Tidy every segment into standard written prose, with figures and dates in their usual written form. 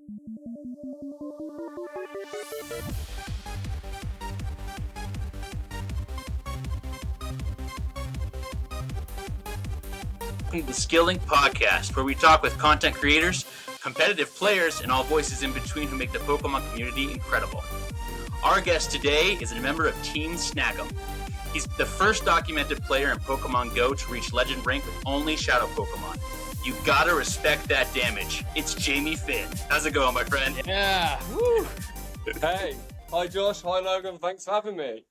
The Skilling Podcast, where we talk with content creators, competitive players, and all voices in between who make the Pokemon community incredible. Our guest today is a member of Team Snag'em. He's the first documented player in Pokemon GO to reach Legend rank with only Shadow Pokemon. You gotta respect that damage. It's Jamiefin. How's it going, my friend? Yeah. Woo. Hey. Hi, Josh. Hi, Logan. Thanks for having me.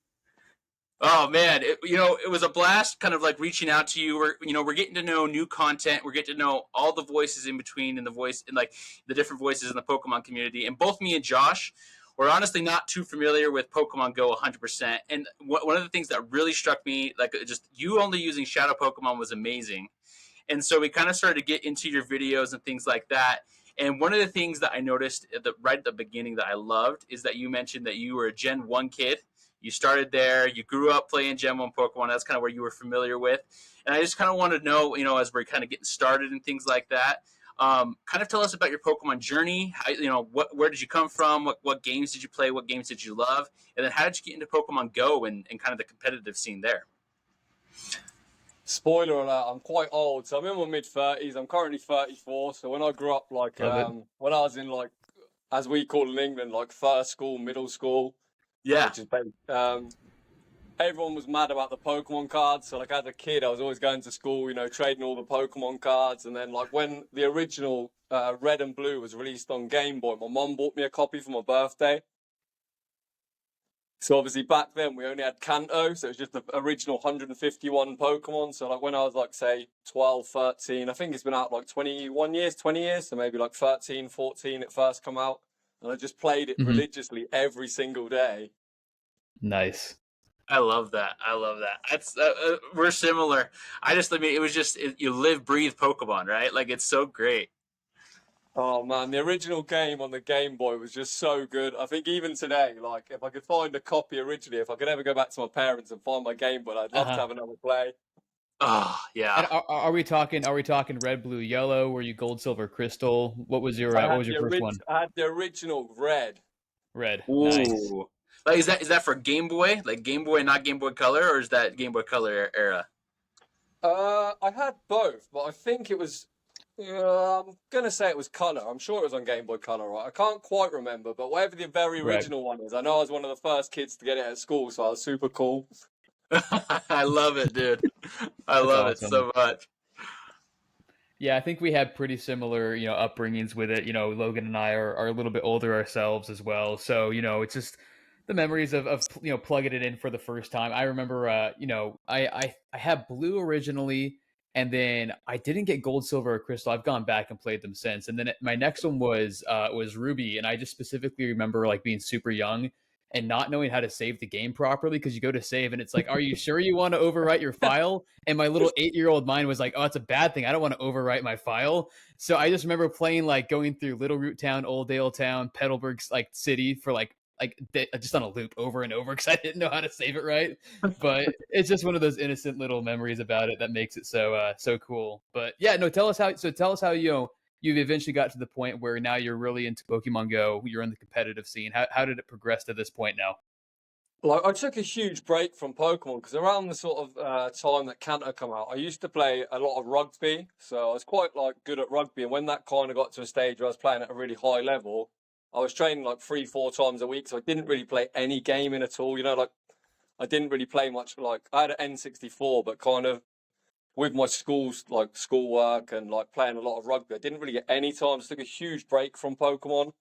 Oh man, it was a blast kind of like reaching out to you. We're getting to know new content. We're getting to know all the voices in between and like the different voices in the Pokemon community. And both me and Josh were honestly not too familiar with Pokemon GO 100%. And one of the things that really struck me, like just you only using Shadow Pokemon was amazing. And so we kind of started to get into your videos and things like that. And one of the things that I noticed right at the beginning that I loved is that you mentioned that you were a Gen 1 kid. You started there. You grew up playing Gen 1 Pokemon. That's kind of where you were familiar with. And I just kind of wanted to know, as we're kind of getting started and things like that, kind of tell us about your Pokemon journey. How, where did you come from? What games did you play? What games did you love? And then how did you get into Pokemon GO and kind of the competitive scene there? Spoiler alert, I'm quite old. So I'm in my mid-30s. I'm currently 34. So when I grew up, when I was in, as we call in England, first school, middle school, yeah, which is everyone was mad about the Pokemon cards. So as a kid, I was always going to school, trading all the Pokemon cards. And then when the original Red and Blue was released on Game Boy, my mum bought me a copy for my birthday. So obviously back then we only had Kanto, so it was just the original 151 Pokemon. So when I was say 12, 13, I think it's been out 20 years, so maybe 13, 14 it first come out. And I just played it religiously every single day. Nice. I love that. That's we're similar. It was just you live, breathe Pokemon, right? It's so great. Oh man, the original game on the Game Boy was just so good. I think even today, if I could find a copy originally, if I could ever go back to my parents and find my Game Boy, I'd love to have another play. Oh yeah. And are we talking Red, Blue, Yellow? Were you Gold, Silver, Crystal? What was your first one? I had the original Red. Red. Ooh. Nice. Is that for Game Boy? Game Boy, not Game Boy Color, or is that Game Boy Color era? I had both, but I think it was. I'm gonna say it was Color. I'm sure it was on Game Boy Color, right? I can't quite remember, but whatever the very original one is, I know I was one of the first kids to get it at school, so I was super cool. I love it, dude. I love it so much. Yeah, I think we had pretty similar, upbringings with it. Logan and I are a little bit older ourselves as well, so it's just the memories of plugging it in for the first time. I remember, I had Blue originally. And then I didn't get Gold, Silver, or Crystal. I've gone back and played them since. And then my next one was Ruby. And I just specifically remember being super young and not knowing how to save the game properly, because you go to save and it's are you sure you want to overwrite your file? And my little 8-year-old mind was oh, it's a bad thing. I don't want to overwrite my file. So I just remember playing going through Little Root Town, Old Dale Town, Petalburg City for just on a loop over and over because I didn't know how to save it right. But it's just one of those innocent little memories about it that makes it so cool. But yeah, no, tell us how you've eventually got to the point where now you're really into Pokemon GO. You're in the competitive scene. How did it progress to this point now? I took a huge break from Pokemon because around the sort of time that Kanto come out, I used to play a lot of rugby. So I was quite good at rugby. And when that kind of got to a stage where I was playing at a really high level, I was training 3-4 times a week, so I didn't really play any gaming at all. I didn't really play much. I had an N64, but kind of with my schoolwork and playing a lot of rugby, I didn't really get any time. Just took a huge break from Pokemon.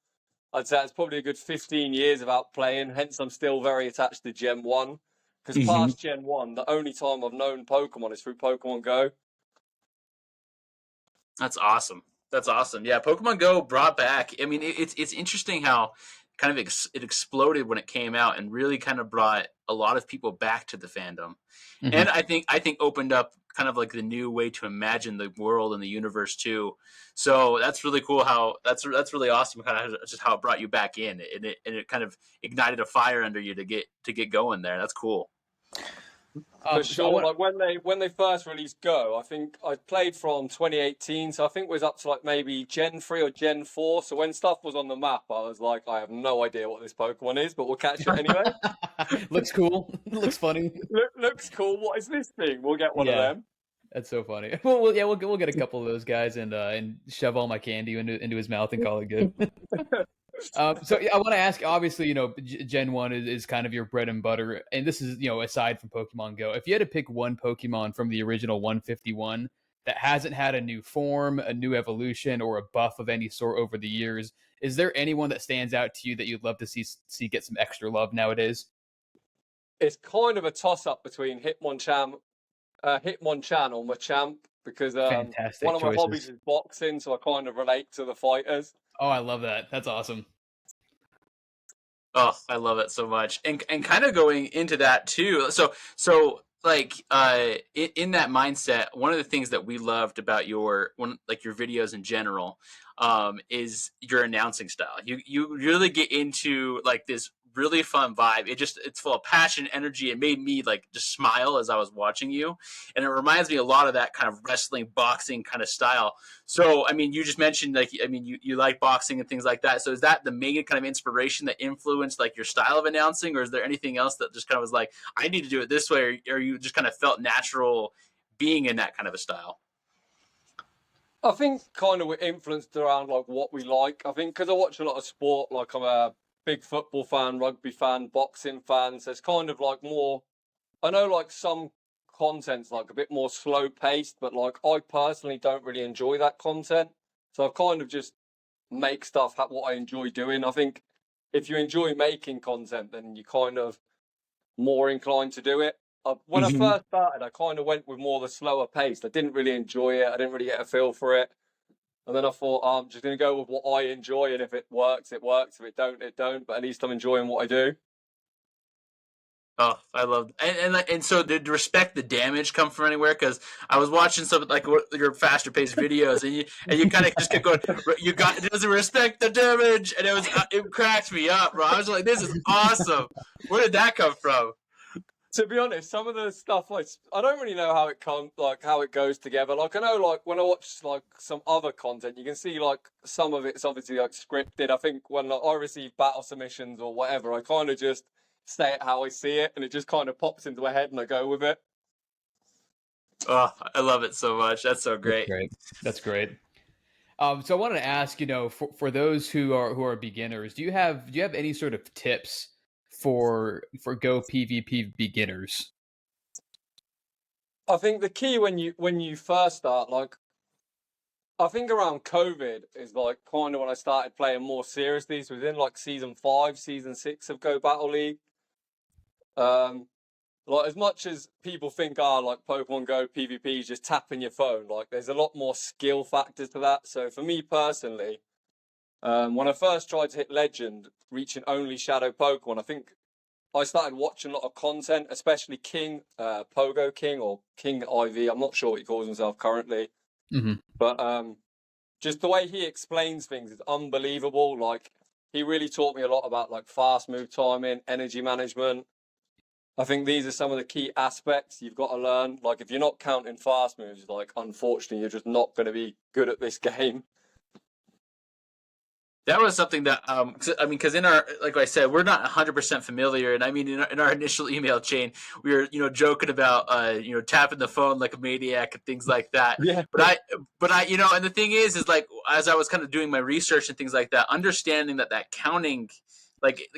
I'd say it's probably a good 15 years without playing. Hence, I'm still very attached to Gen 1. Because past Gen 1, the only time I've known Pokemon is through Pokemon GO. That's awesome. Yeah, Pokemon GO brought back. I mean, it's interesting how kind of it exploded when it came out and really kind of brought a lot of people back to the fandom. And I think opened up kind of the new way to imagine the world and the universe too. So that's really cool. That's really awesome. Kind of just how it brought you back in, and it kind of ignited a fire under you to get going there. That's cool. For So I sure. want. Like when they first released Go, I think I played from 2018, so I think it was up to like maybe Gen 3 or Gen 4. So when stuff was on the map, I was like, I have no idea what this Pokemon is, but we'll catch it anyway. Looks cool. Looks funny. Looks cool. What is this thing? We'll get one of Yeah, them. that's so funny. Yeah, we'll get a couple of those guys and shove all my candy into his mouth and call it good. So yeah, I want to ask. Obviously, Gen 1 is kind of your bread and butter, and this is aside from Pokemon Go. If you had to pick one Pokemon from the original 151 that hasn't had a new form, a new evolution, or a buff of any sort over the years, is there anyone that stands out to you that you'd love to see get some extra love nowadays? It's kind of a toss up between Hitmonchan or Machamp because one Fantastic of my hobbies choices. is boxing, so I kind of relate to the fighters. Oh, I love that. That's awesome. Oh, I love it so much. And kind of going into that too. So like in that mindset, one of the things that we loved about your videos in general is your announcing style. You really get into like this really fun vibe. It's full of passion, energy. It made me like just smile as I was watching you. And it reminds me a lot of that kind of wrestling, boxing kind of style. So, I mean, you just mentioned you like boxing and things like that. So, is that the main kind of inspiration that influenced like your style of announcing, or is there anything else that just kind of was like, I need to do it this way, or you just kind of felt natural being in that kind of a style? I think kind of we're influenced around like what we like. I think because I watch a lot of sport, like I'm a big football fan, rugby fan, boxing fan. So it's kind of like more. I know like some content's like a bit more slow paced, but like I personally don't really enjoy that content. So I've kind of just make stuff what I enjoy doing. I think if you enjoy making content, then you kind of more inclined to do it. When I Mm-hmm. first started, I kind of went with more the slower pace. I didn't really enjoy it. I didn't really get a feel for it. And then I thought, I'm just going to go with what I enjoy. And if it works, it works. If it don't, it don't. But at least I'm enjoying what I do. Oh, I love and so did respect the damage come from anywhere? Because I was watching some like your faster paced videos, and you kind of just kept going. You got it doesn't respect the damage, and it cracked me up, bro. I was like, this is awesome. Where did that come from? To be honest, some of the stuff I don't really know how it comes, like how it goes together. Like I know, like when I watch like some other content, you can see like some of it's obviously like scripted. I think when like, I receive battle submissions or whatever, I kind of just say it how I see it, and it just kind of pops into my head, and I go with it. Oh, I love it so much. That's so That's great. great. That's great. So I wanted to ask, for those who are beginners, do you have any sort of tips for Go PvP beginners? I think the key when you first start, like I think around COVID is like kind of when I started playing more seriously. So within like season 5, season 6 of Go Battle League. Um, like as much as people think, like Pokemon Go PvP is just tapping your phone, like there's a lot more skill factors to that. So for me personally, when I first tried to hit Legend, reaching only Shadow Pokemon, I think I started watching a lot of content, especially King, Pogo King or King IV. I'm not sure what he calls himself currently, Mm-hmm. but just the way he explains things is unbelievable. Like he really taught me a lot about like fast move timing, energy management. I think these are some of the key aspects you've got to learn. Like if you're not counting fast moves, like unfortunately you're just not going to be good at this game. That was something that I mean, because in our like I said, we're not 100% familiar, and I mean in our initial email chain, we were joking about tapping the phone like a maniac and things like that. Yeah. But I and the thing is like as I was kind of doing my research and things like that, understanding that counting like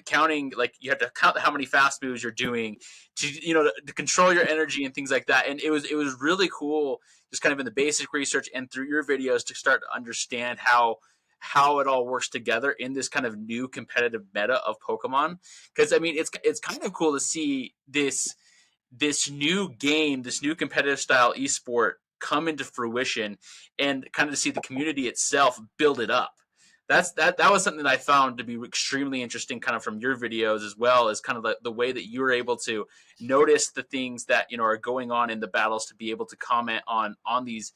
you have to count how many fast moves you're doing to control your energy and things like that, and it was really cool just kind of in the basic research and through your videos to start to understand how it all works together in this kind of new competitive meta of Pokemon. Because I mean, it's kind of cool to see this new game, this new competitive style esport come into fruition, and kind of to see the community itself build it up. That was something that I found to be extremely interesting, kind of from your videos as well as kind of the way that you were able to notice the things that are going on in the battles to be able to comment on these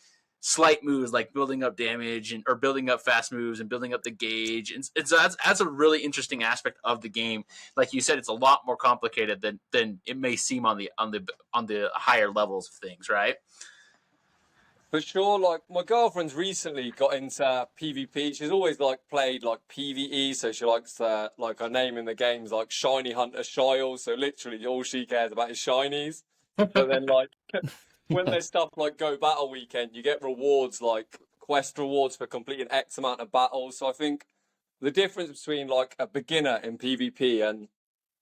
slight moves like building up damage or building up fast moves and building up the gauge. And so that's a really interesting aspect of the game. Like you said, it's a lot more complicated than it may seem on the higher levels of things, right? For sure, like my girlfriend's recently got into PvP. She's always like played like PvE, so she likes like her name in the game's like Shiny Hunter Shyle. So literally all she cares about is shinies. But then like when there's stuff like Go Battle Weekend, you get rewards like quest rewards for completing X amount of battles. So I think the difference between like a beginner in PvP and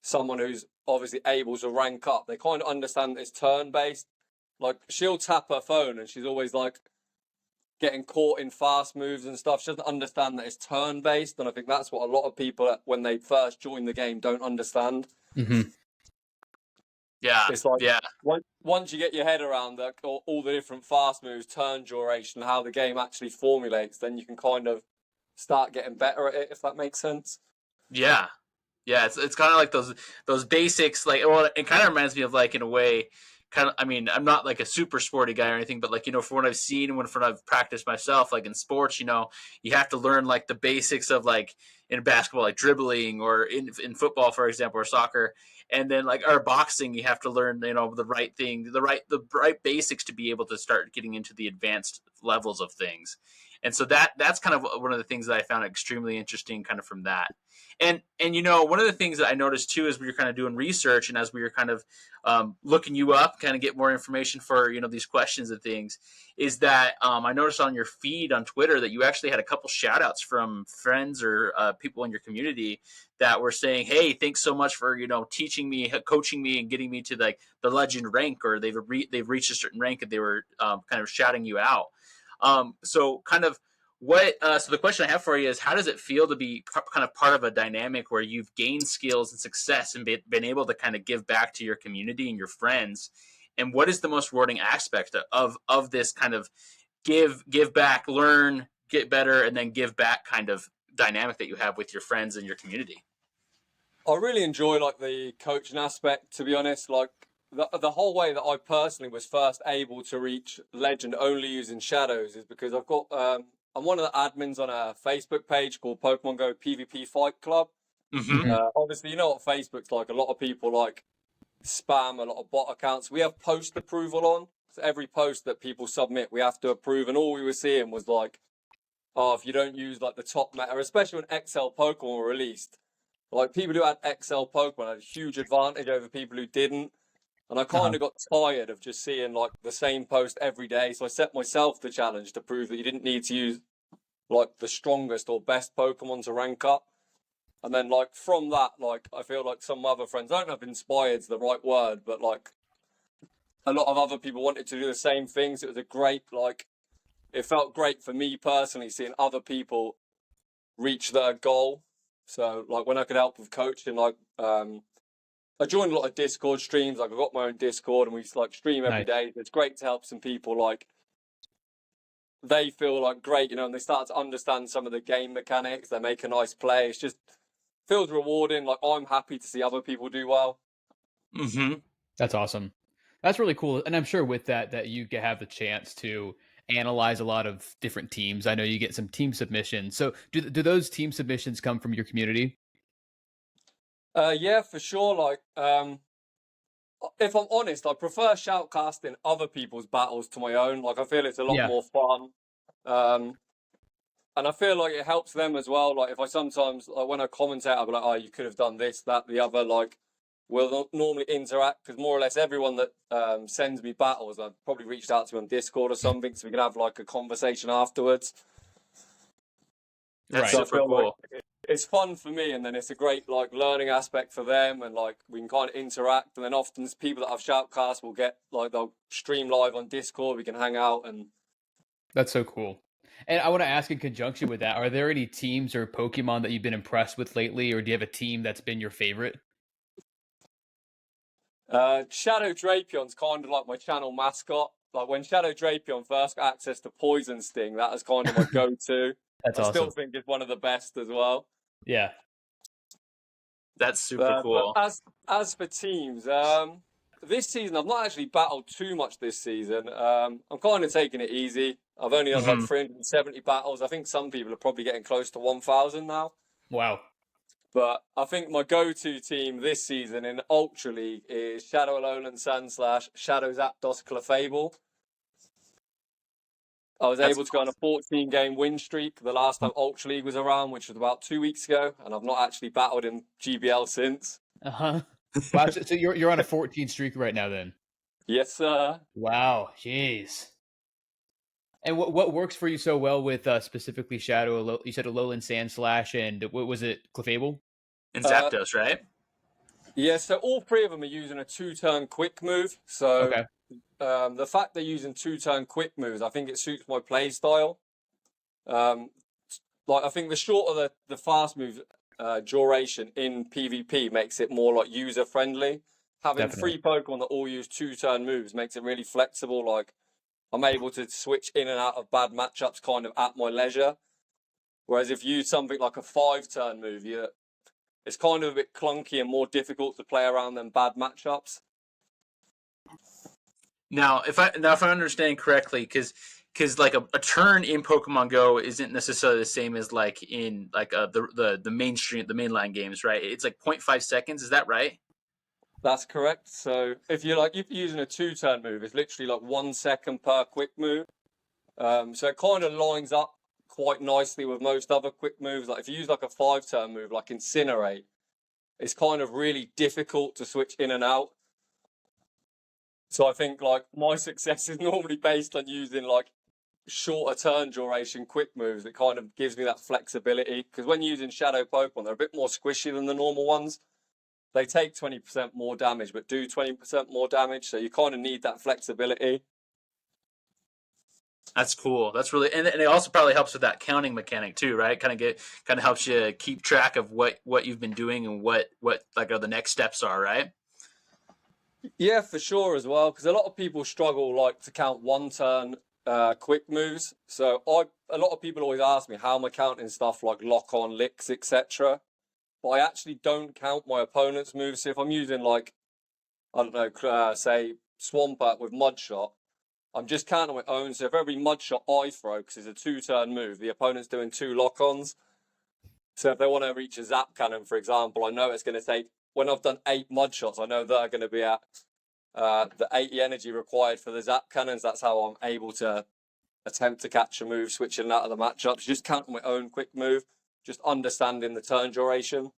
someone who's obviously able to rank up, they kind of understand that it's turn based. Like she'll tap her phone and she's always like getting caught in fast moves and stuff. She doesn't understand that it's turn based, and I think that's what a lot of people when they first join the game don't understand. Mm-hmm. Yeah, it's like yeah. Once you get your head around all the different fast moves, turn duration, how the game actually formulates, then you can kind of start getting better at it. If that makes sense. Yeah, yeah. It's kind of like those basics. Like, well, it kind of reminds me of like in a way. Kind of, I mean, I'm not like a super sporty guy or anything, but like, you know, from what I've seen and from what I've practiced myself, like in sports, you know, you have to learn like the basics of like in basketball, like dribbling, or in football, for example, or soccer. And then like, or boxing, you have to learn, you know, the right thing, the right basics to be able to start getting into the advanced levels of things. And so that's kind of one of the things that I found extremely interesting kind of from that. And you know, one of the things that I noticed too, as we were kind of doing research and as we were kind of looking you up, kind of get more information for, you know, these questions and things, is that I noticed on your feed on Twitter that you actually had a couple shout outs from friends or people in your community that were saying, hey, thanks so much for, you know, teaching me, coaching me, and getting me to like the legend rank, or they've reached a certain rank and they were kind of shouting you out. So kind of what so the question I have for you is, how does it feel to be kind of part of a dynamic where you've gained skills and success and been able to kind of give back to your community and your friends? And what is the most rewarding aspect of this kind of give back, learn, get better, and then give back kind of dynamic that you have with your friends and your community? I really enjoy like the coaching aspect, to be honest. Like the whole way that I personally was first able to reach legend only using shadows is because I've got I'm one of the admins on a Facebook page called Pokemon GO PvP Fight Club. Mm-hmm. Obviously, you know what Facebook's like. A lot of people like spam, a lot of bot accounts. We have post approval on. So every post that people submit, we have to approve. And all we were seeing was like, oh, if you don't use like the top meta, especially when XL Pokemon were released, like people who had XL Pokemon had a huge advantage over people who didn't. And I kind of got tired of just seeing like the same post every day. So I set myself the challenge to prove that you didn't need to use like the strongest or best Pokemon to rank up. And then like from that, like I feel like some other friends, I don't know if inspired's the right word, but like a lot of other people wanted to do the same things. It was a great, like, it felt great for me personally seeing other people reach their goal. So like when I could help with coaching, like I joined a lot of Discord streams. Like I got my own Discord and we like stream every day. It's great to help some people like they feel like great, you know, and they start to understand some of the game mechanics. They make a nice play. It's just feels rewarding. Like I'm happy to see other people do well. Mm-hmm. That's awesome. That's really cool. And I'm sure with that you have the chance to analyze a lot of different teams. I know you get some team submissions. So do those team submissions come from your community? Yeah, for sure. Like, if I'm honest, I prefer shoutcasting other people's battles to my own. Like, I feel it's a lot more fun. And I feel like it helps them as well. Like, if I sometimes, like, when I commentate, I'll be like, oh, you could have done this, that, the other. Like, we'll normally interact because more or less everyone that sends me battles, I've probably reached out to me on Discord or something, so we can have like a conversation afterwards. That's super cool. Like it's fun for me, and then it's a great like learning aspect for them, and like we can kind of interact. And then often people that I've shoutcast will get like they'll stream live on Discord. We can hang out, and that's so cool. And I want to ask in conjunction with that, are there any teams or Pokemon that you've been impressed with lately, or do you have a team that's been your favorite? Shadow Drapion's kind of like my channel mascot. Like when Shadow Drapion first got access to Poison Sting, that was kind of my go-to. That's I awesome. still think it's one of the best as well. Yeah. That's super cool. But as for teams, I this season I've not actually battled too much this season. I'm kind of taking it easy. I've only done like Mhm. 370 battles. I think some people are probably getting close to 1,000 now. Wow. But I think my go-to team this season in Ultra League is Shadow Alolan Sandslash, Shadow Zapdos Clefable. I was That's able to go on a 14-game win streak the last time Ultra League was around, which was about 2 weeks ago, and I've not actually battled in GBL since. Uh-huh. Wow, so you're on a 14 streak right now then. Yes, sir. Wow, jeez. And what works for you so well with specifically Shadow? You said Alolan Sandslash, and what was it, Clefable? and Uh, Zapdos, right? yeah, so all three of them are using a 2-turn quick move. So Okay, the fact they're using 2-turn quick moves, I think it suits my play style. Like I think the shorter the fast move duration in PvP makes it more like user friendly. Having definitely. 3 Pokemon that all use 2-turn moves makes it really flexible. Like I'm able to switch in and out of bad matchups kind of at my leisure. Whereas if you use something like a 5-turn move, it's kind of a bit clunky and more difficult to play around than bad matchups. Now, if I understand correctly, because like a turn in Pokemon Go isn't necessarily the same as like in like the mainline games, right? It's like 0.5 seconds. Is that right? That's correct. So if you're using a 2-turn move, it's literally like 1 second per quick move. So it kind of lines up quite nicely with most other quick moves. Like if you use like a 5-turn move, like Incinerate, it's kind of really difficult to switch in and out. So I think like my success is normally based on using like shorter turn duration quick moves. It kind of gives me that flexibility because when using Shadow Pokemon, they're a bit more squishy than the normal ones. They take 20% more damage, but do 20% more damage. So you kind of need that flexibility. That's cool. That's really, and it also probably helps with that counting mechanic too, right? Kind of helps you keep track of what you've been doing and what like are the next steps are, right? Yeah, for sure as well. Because a lot of people struggle like to count 1-turn quick moves. So a lot of people always ask me how am I counting stuff like lock on, licks, etc. But I actually don't count my opponent's moves. So if I'm using like I don't know, say Swampert with Mud Shot, I'm just counting my own. So if every Mud Shot I throw, because it's a 2-turn move, the opponent's doing 2 lock-ons. So if they want to reach a Zap Cannon, for example, I know it's going to take, when I've done 8 Mud Shots, I know they're going to be at the 80 energy required for the Zap Cannons. That's how I'm able to attempt to catch a move, switching out of the matchups. Just counting my own quick move, just understanding the turn duration.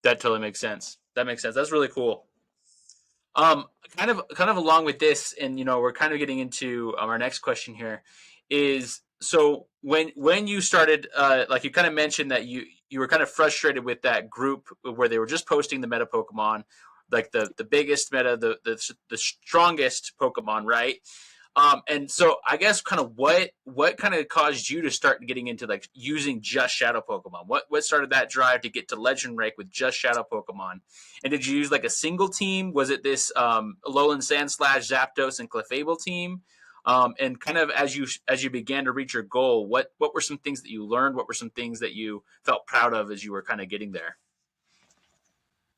That totally makes sense. That makes sense. That's really cool. Kind of along with this, and we're kind of getting into our next question here. Is so when you started, like you kind of mentioned that you were kind of frustrated with that group where they were just posting the meta Pokemon, like the biggest meta, the strongest Pokemon, right? And so I guess kind of what kind of caused you to start getting into like using just Shadow Pokemon? What started that drive to get to Legend rank with just Shadow Pokemon? And did you use like a single team? Was it this Alolan Sandslash, Zapdos, and Clefable team? And kind of as you began to reach your goal, what were some things that you learned? What were some things that you felt proud of as you were kind of getting there?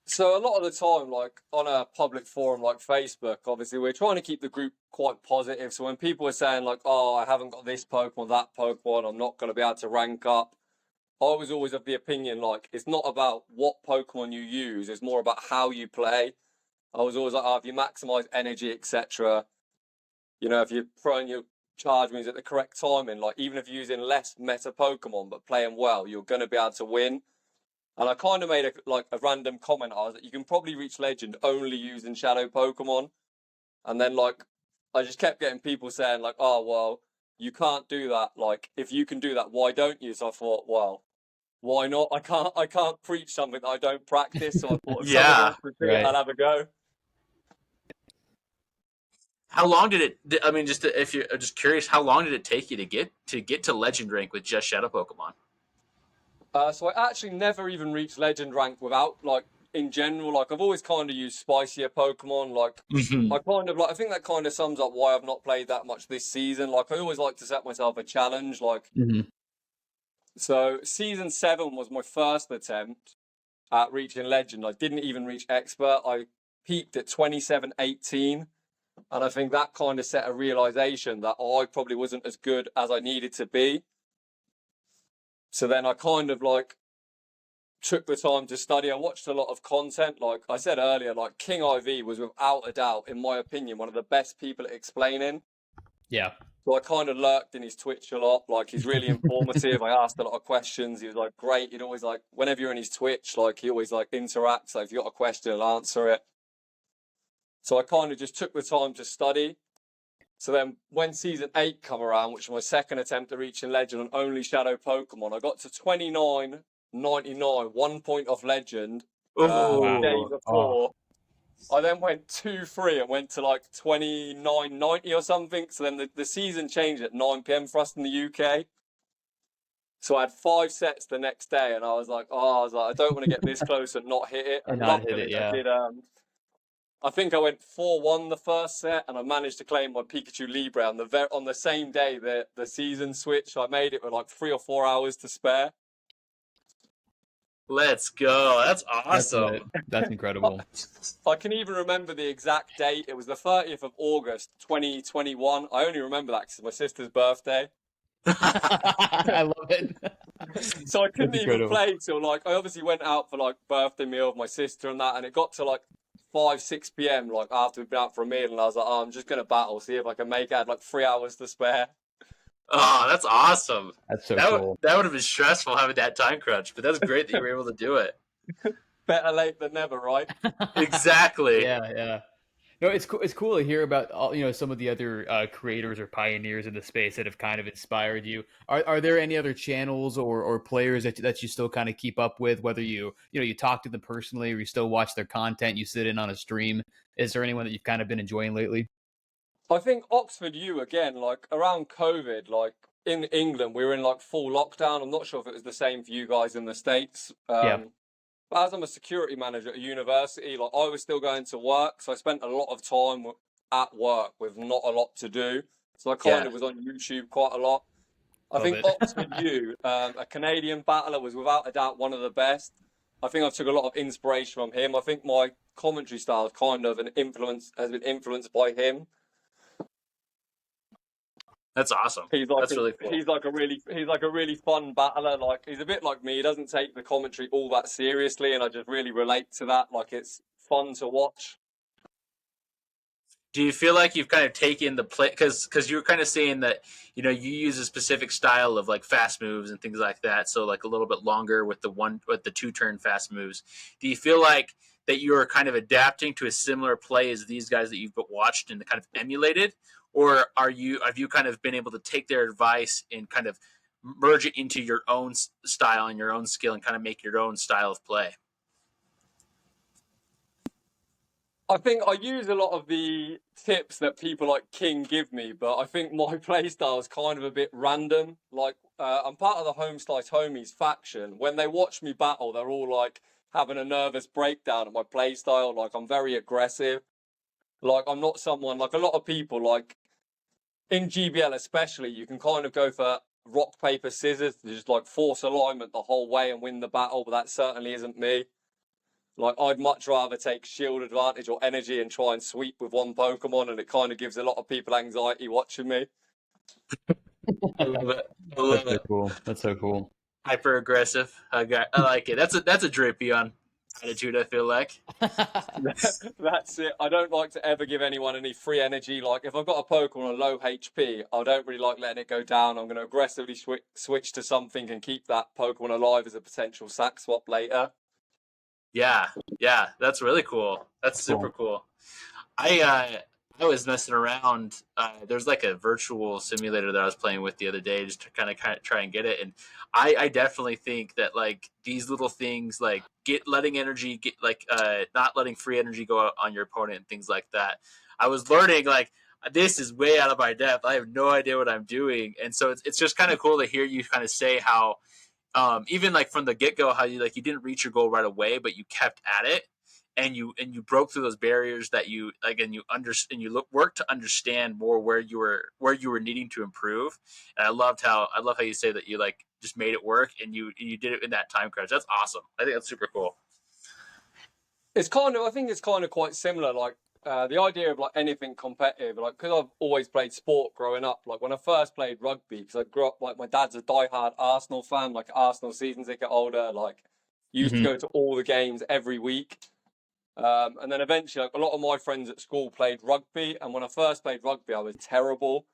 So a lot of the time, like on a public forum like Facebook, obviously we're trying to keep the group quite positive. So when people are saying like, "Oh, I haven't got this Pokemon, that Pokemon, I'm not going to be able to rank up," I was always of the opinion like it's not about what Pokemon you use; it's more about how you play. I was always like, "Oh, if you maximize energy, etc. If you're throwing your charge moves at the correct timing, like even if you're using less meta Pokemon but playing well, you're going to be able to win." And I kind of made a random comment. I was like, you can probably reach Legend only using Shadow Pokemon. And then like I just kept getting people saying like, "Oh well, you can't do that. Like if you can do that, why don't you?" So I thought, well, why not? I can't preach something that I don't practice. So I thought if someone Yeah. wants to see it, Right. I'll have a go. How long did it? I mean, if you're just curious, how long did it take you to get to Legend rank with just Shadow Pokemon? So I actually never even reached Legend rank without like in general. Like I've always kind of used spicier Pokemon. Like Mm-hmm. I think that kind of sums up why I've not played that much this season. Like I always like to set myself a challenge. Like Mm-hmm. so, season 7 was my first attempt at reaching Legend. I didn't even reach Expert. I peaked at 27.18. And I think that kind of set a realization that I probably wasn't as good as I needed to be. So then I kind of like took the time to study. I watched a lot of content. Like I said earlier, like King IV was without a doubt, in my opinion, one of the best people at explaining. Yeah. So I kind of lurked in his Twitch a lot. Like he's really informative. I asked a lot of questions. He was like great. He'd always like, whenever you're in his Twitch, like he always like interacts. So if you got a question, he'll answer it. So I kind of just took the time to study. So then when season 8 come around, which was my second attempt at reaching legend on only shadow Pokemon, I got to 29.99, 1 point off legend the day before. I then went 2-3 and went to like 29.90 or something. So then the season changed at 9 p.m. for us in the UK. So I had 5 sets the next day, and I was like, I don't want to get this close and not hit it. And luckily, I did. I think I went 4-1 the first set, and I managed to claim my Pikachu Libre on the same day the season switch. I made it with like 3 or 4 hours to spare. Let's go. That's awesome. That's incredible. I can even remember the exact date. It was the 30th of August, 2021. I only remember that because it's my sister's birthday. I love it. So I couldn't even play till like, I obviously went out for like birthday meal with my sister and that, and it got to like 5-6 p.m. like after we'd been out for a meal, and I was like, I'm just going to battle, see if I can make it. I had like 3 hours to spare. Oh, that's awesome. That's so cool. That would have been stressful having that time crunch, but that's great that you were able to do it. Better late than never, right? Exactly. Yeah. No, it's cool. It's cool to hear about all, some of the other creators or pioneers in the space that have kind of inspired you. Are there any other channels or players that you still kind of keep up with? Whether you talk to them personally or you still watch their content, you sit in on a stream. Is there anyone that you've kind of been enjoying lately? I think Oxford U again, like around COVID, like in England, we were in like full lockdown. I'm not sure if it was the same for you guys in the States. But as I'm a security manager at a university, like I was still going to work, so I spent a lot of time at work with not a lot to do. So I kind of was on YouTube quite a lot. I think Oxford U, a Canadian battler, was without a doubt one of the best. I think I took a lot of inspiration from him. I think my commentary style is kind of has been influenced by him. That's awesome. That's really cool. He's like a really fun battler. Like he's a bit like me. He doesn't take the commentary all that seriously, and I just really relate to that. Like it's fun to watch. Do you feel like you've kind of taken the play because you were kind of saying that you use a specific style of like fast moves and things like that, so like a little bit longer with the 2-turn fast moves. Do you feel like that you are kind of adapting to a similar play as these guys that you've watched and kind of emulated? Or have you kind of been able to take their advice and kind of merge it into your own style and your own skill and kind of make your own style of play? I think I use a lot of the tips that people like King give me, but I think my play style is kind of a bit random. Like I'm part of the Home Slice Homies faction. When they watch me battle, they're all like having a nervous breakdown at my play style. Like I'm very aggressive. Like I'm not someone like a lot of people like. In GBL especially, you can kind of go for rock, paper, scissors, just like force alignment the whole way and win the battle, but that certainly isn't me. Like, I'd much rather take shield advantage or energy and try and sweep with one Pokemon, and it kind of gives a lot of people anxiety watching me. I love it. That's so cool. That's so cool. Hyper aggressive. I like it. That's a drippy on attitude, I feel like. That's it. I don't like to ever give anyone any free energy. Like if I've got a Pokemon on low HP, I don't really like letting it go down. I'm going to aggressively switch to something and keep that Pokemon alive as a potential sack swap later. Yeah, that's really cool. That's super cool. I was messing around. There's like a virtual simulator that I was playing with the other day just to kind of try and get it. And I definitely think that like these little things like letting energy get like not letting free energy go out on your opponent and things like that. I was learning like this is way out of my depth. I have no idea what I'm doing. And so it's just kind of cool to hear you kind of say how even like from the get-go how you didn't reach your goal right away, but you kept at it. And you broke through those barriers that you like, and you worked to understand more where you were needing to improve. And I love how you say that you like just made it work and you did it in that time crunch. That's awesome. I think that's super cool. It's kind of, I think it's kind of quite similar. Like the idea of like anything competitive, like because I've always played sport growing up. Like when I first played rugby, because I grew up like my dad's a diehard Arsenal fan, like Arsenal season ticket holder. Like used to Mhm. go to all the games every week. And then eventually, like, a lot of my friends at school played rugby, and when I first played rugby, I was terrible.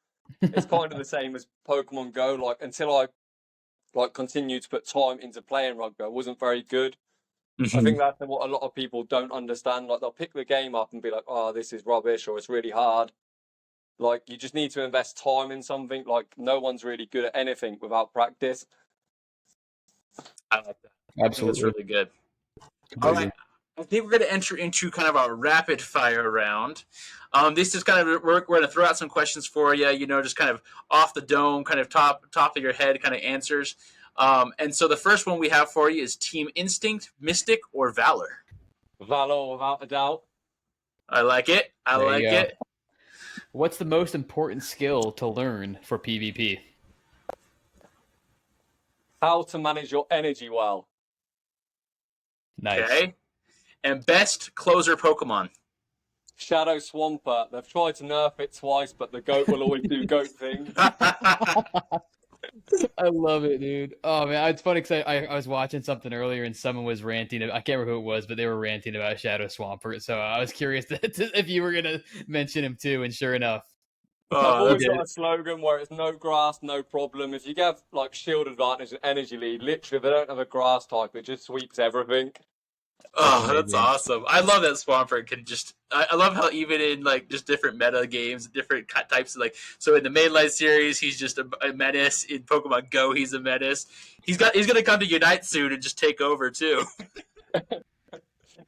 It's kind of the same as Pokemon Go. Like until I like continued to put time into playing rugby, I wasn't very good. I think that's what a lot of people don't understand. Like they'll pick the game up and be like, "Oh, this is rubbish," or "It's really hard." Like you just need to invest time in something. Like no one's really good at anything without practice. I like that. I think that's Absolutely. really good. All right. Completely. I think we're going to enter into kind of our rapid fire round. This is kind of we're going to throw out some questions for you. You know, just kind of off the dome, kind of top of your head, kind of answers. And so the first one we have for you is Team Instinct, Mystic, or Valor. Valor, without a doubt. I like it. I There you like go. it. What's the most important skill to learn for PvP? How to manage your energy well. Nice. Okay. And best closer Pokemon. Shadow Swampert. They've tried to nerf it twice, but the goat will always do goat things. I love it, dude. Oh man, it's funny because I was watching something earlier and someone was ranting. I can't remember who it was, but they were ranting about Shadow Swampert. So I was curious if you were gonna mention him too. And sure enough, I've Oh, you always that's did. got a slogan where it's no grass, no problem. If you get like shield advantage and energy lead, literally if they don't have a grass type, it just sweeps everything. That's that's amazing. awesome. I love that Swampert can just. I love how even in like just different meta games, different types of like. So in the mainline series, he's just a menace. In Pokemon Go, he's a menace. He's gonna come to Unite soon and just take over too.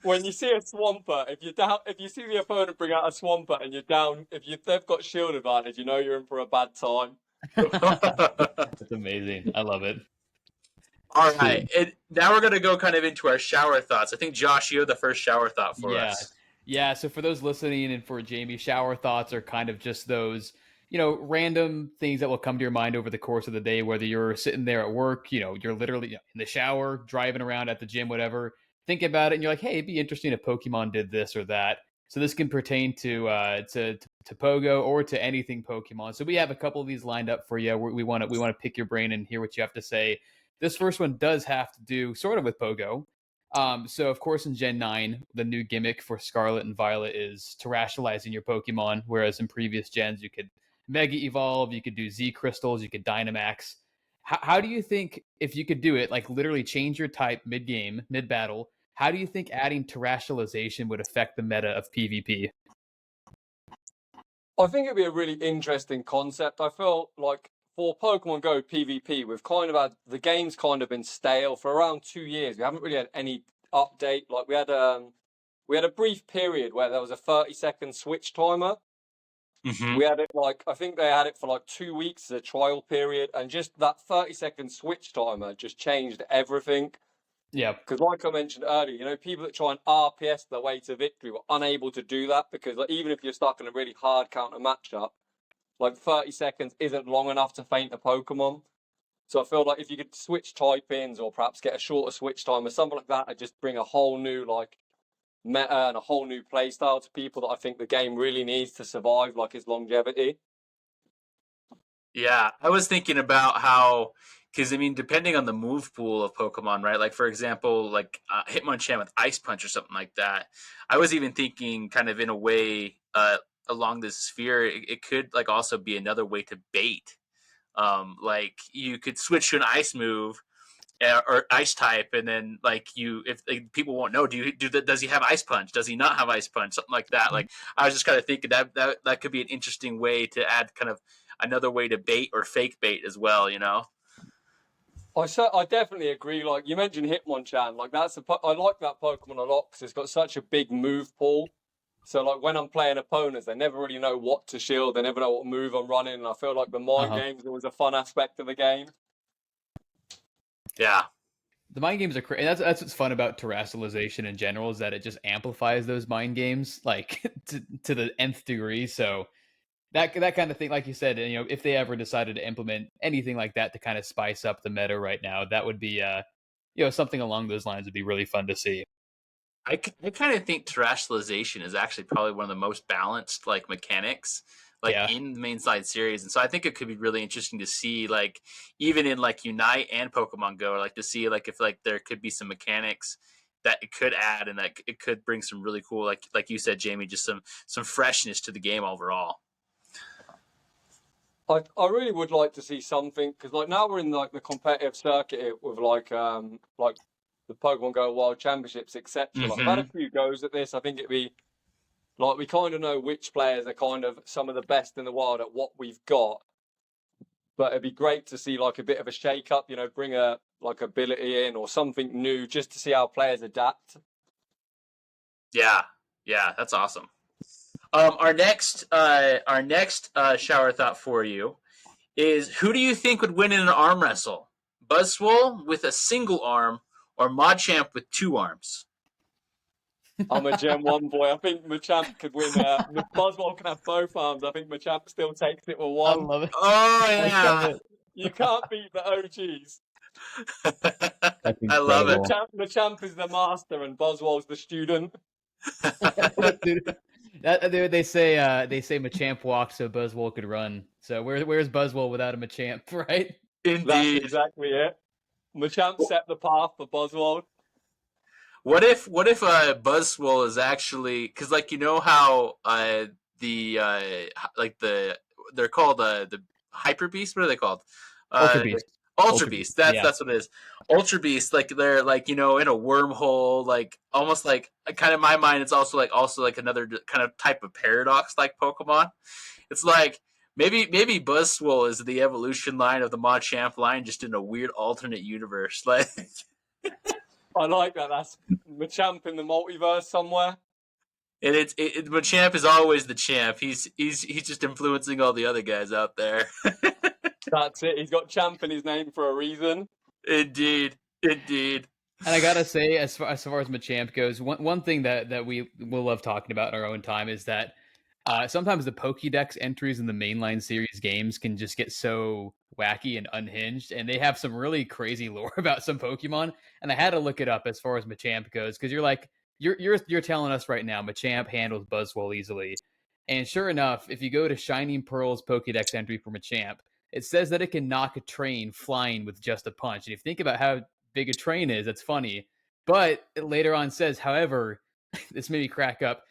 When you see a Swampert, if you're down, if you see the opponent bring out a Swampert and you're down, they've got shield advantage, you know you're in for a bad time. That's amazing. I love it. All right, and now we're gonna go kind of into our shower thoughts. I think Josh, you have the first shower thought for Yeah. us. Yeah. So for those listening and for Jamie, shower thoughts are kind of just those, random things that will come to your mind over the course of the day, whether you're sitting there at work, you're literally in the shower, driving around at the gym, whatever, think about it and you're like, hey, it'd be interesting if Pokemon did this or that. So this can pertain to Pogo or to anything Pokemon. So we have a couple of these lined up for you. We want to pick your brain and hear what you have to say. This first one does have to do sort of with Pogo. So of course in Gen 9, the new gimmick for Scarlet and Violet is terrestrializing your Pokemon, whereas in previous gens you could Mega Evolve, you could do Z Crystals, you could Dynamax. How do you think if you could do it, like literally change your type mid-game, mid-battle, how do you think adding terrestrialization would affect the meta of PvP? I think it'd be a really interesting concept. I feel like for Pokemon Go PvP, we've kind of had the game's kind of been stale for around 2 years. We haven't really had any update. Like we had a brief period where there was a 30-second switch timer. Mm-hmm. We had it like I think they had it for like 2 weeks as a trial period, and just that 30-second switch timer just changed everything. Yeah. Because, like I mentioned earlier, people that try and RPS their way to victory were unable to do that because, like, even if you're stuck in a really hard counter matchup, like 30 seconds isn't long enough to feint a Pokemon. So I feel like if you could switch type ins or perhaps get a shorter switch time or something like that, would just bring a whole new like meta and a whole new play style to people that I think the game really needs to survive, like its longevity. Yeah, I was thinking about how, because I mean, depending on the move pool of Pokemon, right? Like for example, like Hitmonchan with Ice Punch or something like that. I was even thinking, kind of in a way, along this sphere, it could like also be another way to bait. Like you could switch to an Ice move or Ice type, and then like if like, people won't know, does he have Ice Punch? Does he not have Ice Punch? Something like that. Like I was just kind of thinking that could be an interesting way to add kind of another way to bait or fake bait as well. I definitely agree. Like you mentioned Hitmonchan, like I like that Pokemon a lot because it's got such a big move pool. So like when I'm playing opponents, they never really know what to shield. They never know what move I'm running. And I feel like the mind game is always a fun aspect of the game. Yeah. The mind games are crazy. That's what's fun about terrestrialization in general is that it just amplifies those mind games like to the nth degree. So that kind of thing, like you said, if they ever decided to implement anything like that to kind of spice up the meta right now, that would be something along those lines would be really fun to see. I kind of think terrestrialization is actually probably one of the most balanced like mechanics like Yeah. in the main side series, and so I think it could be really interesting to see like even in like Unite and Pokemon Go, like to see like if like there could be some mechanics that it could add and that it could bring some really cool like you said, Jamie, just some freshness to the game overall. I really would like to see something because like now we're in like the competitive circuit with like the Pokemon Go World Championships, etc. Like I've had a Mm-hmm. few goes at this. I think it'd be like we kind of know which players are kind of some of the best in the world at what we've got, but it'd be great to see like a bit of a shake up, you know, bring a like ability in or something new just to see how players adapt. Yeah, yeah, that's awesome. Our next shower thought for you is who do you think would win in an arm wrestle? Buzzwole with a single arm or Machamp with two arms? I'm a Gen 1 boy. I think Machamp could win. Buzzwole can have both arms. I think Machamp still takes it with I one. love it. Oh I love yeah, it. You can't beat the OGs. That's I love it. incredible. Machamp is the master and Buzzwole's the student. Dude, they say Machamp walks so Buzzwole could run. So where's Buzzwole without a Machamp, right? That's Indeed. exactly it. Machamp set the path for Buzzwole. What if Buzzwole is actually because like you know how the like they're called the Hyper Beast. What are they called? Ultra Uh, Beast. Ultra Ultra Beast. Beast. That's Yeah. that's what it is. Ultra Beast. Like they're like you know in a wormhole. Like almost like kind of my mind. It's also like another kind of type of paradox like Pokemon. It's like maybe Buzzwole is the evolution line of the Machamp line, just in a weird alternate universe. Like I like that. That's Machamp in the multiverse somewhere. and Machamp is always the champ. He's just influencing all the other guys out there. That's it. He's got Champ in his name for a reason. Indeed, indeed. And I gotta say, as far as Machamp goes, one thing that we will love talking about in our own time is that sometimes the Pokédex entries in the mainline series games can just get so wacky and unhinged, and they have some really crazy lore about some Pokemon. And I had to look it up as far as Machamp goes because you're telling us right now Machamp handles Buzzwole easily, and sure enough, if you go to Shining Pearl's Pokédex entry for Machamp, it says that it can knock a train flying with just a punch. And if you think about how big a train is, that's funny. But it later on says, however, this made me crack up.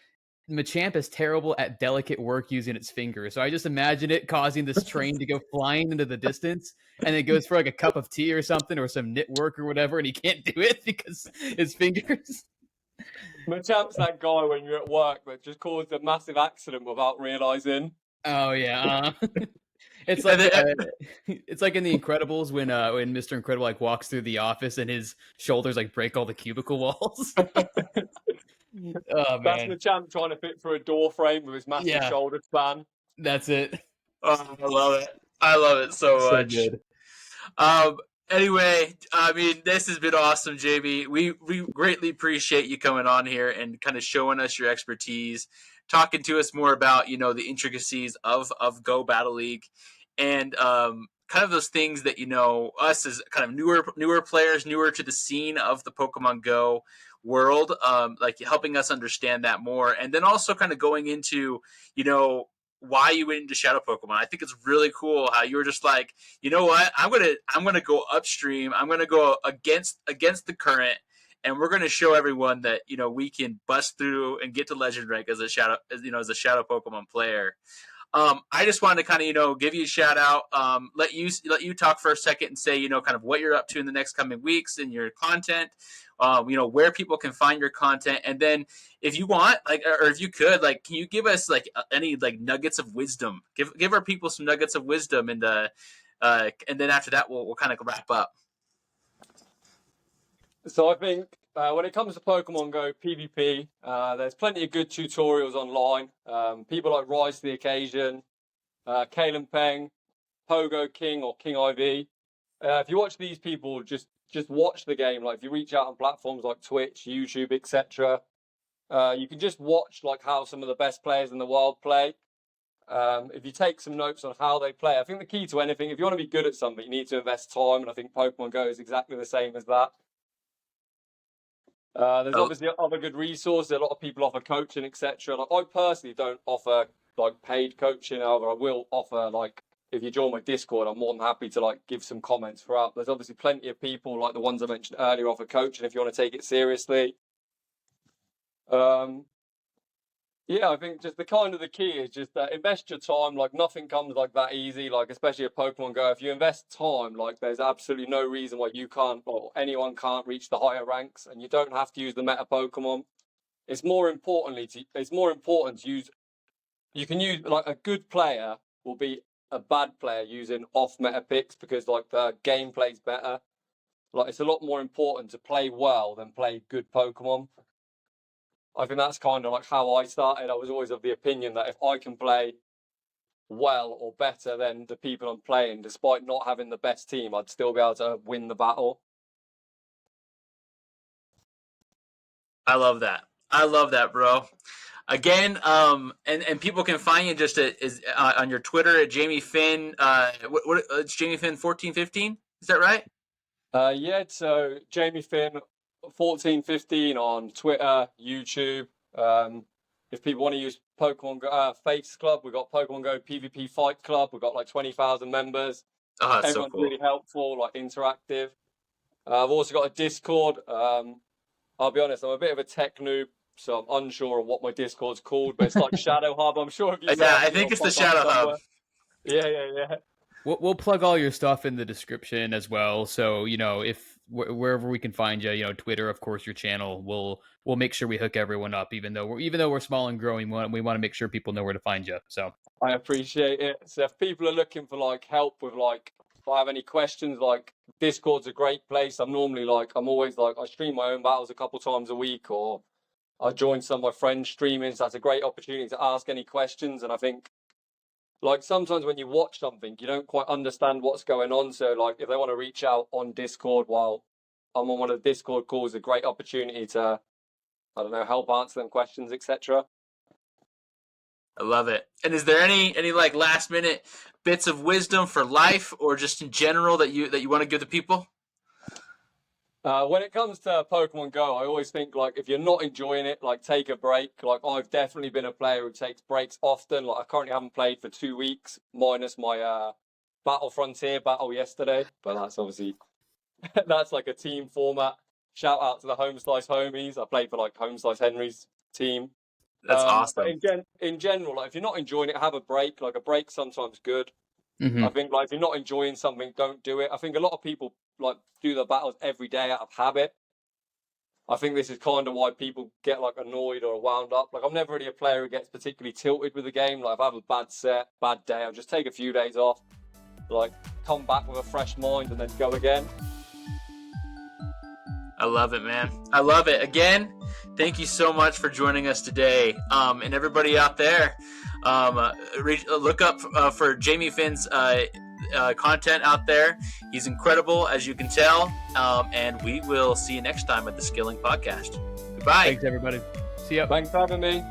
Machamp is terrible at delicate work using its fingers. So I just imagine it causing this train to go flying into the distance and it goes for like a cup of tea or something or some knit work or whatever, and he can't do it because his fingers. Machamp's that guy when you're at work that just caused a massive accident without realizing. Oh yeah. It's And like then- it's like in The Incredibles when Mr. Incredible like walks through the office and his shoulders like break all the cubicle walls. Oh That's man. Machamp trying to fit through a door frame with his massive Yeah. shoulder span. That's it. oh, I love it. I love it so much. good. Um. Anyway, I mean, this has been awesome, JB. We greatly appreciate you coming on here and kind of showing us your expertise, talking to us more about the intricacies of Go Battle League, and kind of those things that us as kind of newer players, newer to the scene of the Pokemon Go world, like helping us understand that more, and then also kind of going into why you went into Shadow Pokemon. I think it's really cool how you were just like, you know what, I'm gonna go upstream. I'm gonna go against the current, and we're gonna show everyone that we can bust through and get to Legend rank as a Shadow Pokemon player. I just wanted to kind of give you a shout out, let you talk for a second and say kind of what you're up to in the next coming weeks in your content, where people can find your content, and then if you want or if you could can you give us any nuggets of wisdom, give our people some nuggets of wisdom, and then after that we'll kind of wrap up. So I think when it comes to Pokemon Go PvP, there's plenty of good tutorials online. People like Rise to the Occasion, Kalen Peng, Pogo King or King IV. If you watch these people, just watch the game. Like if you reach out on platforms like Twitch, YouTube, etc., you can just watch how some of the best players in the world play. If you take some notes on how they play, I think the key to anything, if you want to be good at something, you need to invest time, and I think Pokemon Go is exactly the same as that. There's Oh, obviously other good resources. A lot of people offer coaching, etc. Like I personally don't offer like paid coaching. However, I will offer like if you join my Discord, I'm more than happy to like give some comments throughout. There's obviously plenty of people like the ones I mentioned earlier offer coaching if you want to take it seriously. Yeah, I think just the key is just invest your time. Like nothing comes like that easy. Like especially at Pokemon Go, if you invest time, like there's absolutely no reason why you can't or anyone can't reach the higher ranks, and you don't have to use the meta Pokemon. It's more important to use. You can use like a good player will be a bad player using off meta picks because like the gameplay's better. Like it's a lot more important to play well than play good Pokemon. I think that's kind of like how I started. I was always of the opinion that if I can play well or better than the people I'm playing, despite not having the best team, I'd still be able to win the battle. I love that. I love that, bro. Again, and people can find you just on your Twitter at Jamiefin. It's Jamiefin1415. Is that right? Yeah, so Jamiefin1415 on Twitter, YouTube. If people want to use Pokemon Go Fates Club, we've got Pokemon Go PvP Fight Club. We've got like 20,000 members. Oh, that's Everyone's so cool. really helpful, like interactive. I've also got a Discord. I'll be honest, I'm a bit of a tech noob, so I'm unsure on what my Discord's called, but it's like Shadow Hub. I'm sure if you Yeah, I think it's the Shadow Hub. Yeah. We'll plug all your stuff in the description as well. So if wherever we can find you, Twitter, of course, your channel, we'll make sure we hook everyone up. Even though we're small and growing, we want to make sure people know where to find you. So I appreciate it. So if people are looking for like help with like if I have any questions, like Discord's a great place. I'm always like I stream my own battles a couple times a week, or I join some of my friends streaming. So that's a great opportunity to ask any questions. And I think like sometimes when you watch something, you don't quite understand what's going on. So like if they want to reach out on Discord while I'm on one of the Discord calls, a great opportunity to, I don't know, help answer them questions, etc. I love it. And is there any like last minute bits of wisdom for life or just in general that you want to give the people? When it comes to Pokemon Go, I always think like if you're not enjoying it, like take a break. Like I've definitely been a player who takes breaks often. Like I currently haven't played for 2 weeks, minus my Battle Frontier battle yesterday. But that's obviously that's like a team format. Shout out to the Home Slice homies. I played for like Home Slice Henry's team. That's But awesome. in general, like if you're not enjoying it, have a break. Like a break sometimes good. Mhm. I think like if you're not enjoying something, don't do it. I think a lot of people like do the battles every day out of habit. I think this is kind of why people get like annoyed or wound up. Like I'm never really a player who gets particularly tilted with the game. Like if I have a bad day, I'll just take a few days off, like come back with a fresh mind and then go again. I love it, man. I love it. Again, thank you so much for joining us today. And everybody out there, look up for Jamiefin's content out there. He's incredible, as you can tell. And we will see you next time at the Skilling Podcast. Goodbye. Thanks, everybody. See ya. Thanks for having me.